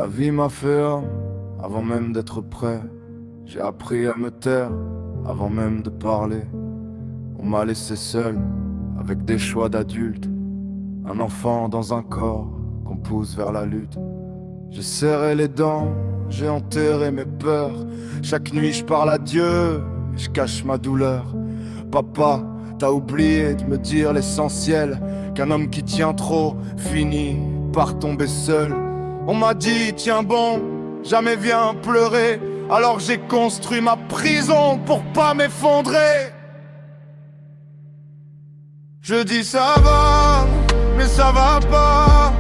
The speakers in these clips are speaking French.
La vie m'a fait homme avant même d'être prêt. J'ai appris à me taire avant même de parler. On m'a laissé seul avec des choix d'adulte. Un enfant dans un corps qu'on pousse vers la lutte. J'ai serré les dents, j'ai enterré mes peurs. Chaque nuit je parle à Dieu et je cache ma douleur. Papa, t'as oublié de me dire l'essentiel, qu'un homme qui tient trop finit par tomber seul. On m'a dit tiens bon, jamais viens pleurer. Alors j'ai construit ma prison pour pas m'effondrer. Je dis ça va, mais ça va pas.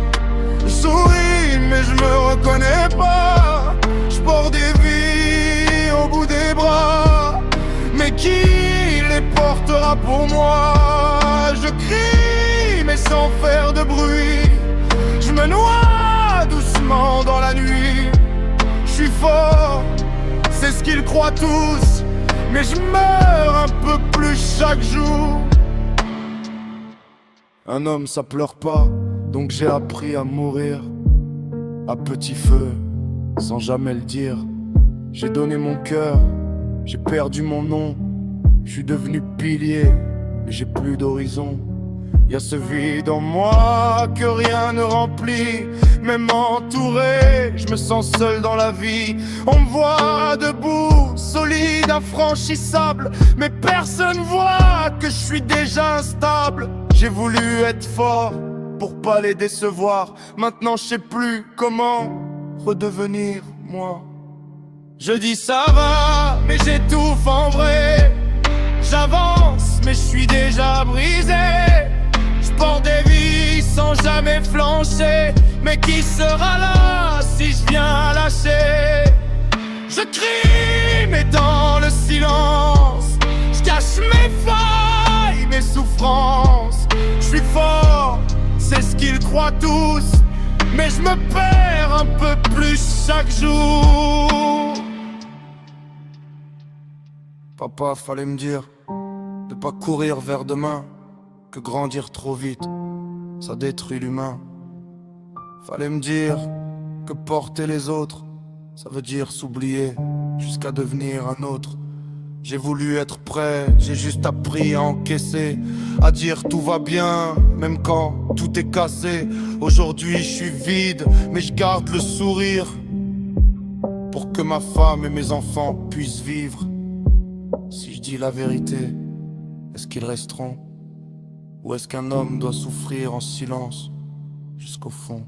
Je souris mais je me reconnais pas. Je porte des vies au bout des bras, mais qui les portera pour moi? Je crie mais sans faire de bruit. Je me noie doucement dans la nuit. Je suis fort, c'est ce qu'ils croient tous, mais je meurs un peu plus chaque jour. Un homme ça pleure pas, donc j'ai appris à mourir à petit feu, sans jamais le dire. J'ai donné mon cœur, j'ai perdu mon nom. Je suis devenu pilier, mais j'ai plus d'horizon. Y'a ce vide en moi que rien ne remplit. Même entouré, je me sens seul dans la vie. On me voit debout, solide, infranchissable, mais personne voit que je suis déjà instable. J'ai voulu être fort pour pas les décevoir. Maintenant je sais plus comment redevenir moi. Je dis ça va, mais j'étouffe en vrai. J'avance, mais je suis déjà brisé. Je porte des vies sans jamais flancher. Mais qui sera là si je viens lâcher? Je crie, mais dans le silence, je cache mes failles, mes souffrances. Je suis fort, c'est ce qu'ils croient tous, mais je me perds un peu plus chaque jour. Papa, fallait me dire de pas courir vers demain, que grandir trop vite, ça détruit l'humain. Fallait me dire que porter les autres, ça veut dire s'oublier jusqu'à devenir un autre. J'ai voulu être prêt, j'ai juste appris à encaisser, à dire tout va bien, même quand tout est cassé. Aujourd'hui je suis vide, mais je garde le sourire, pour que ma femme et mes enfants puissent vivre. Si je dis la vérité, est-ce qu'ils resteront? Ou est-ce qu'un homme doit souffrir en silence jusqu'au fond?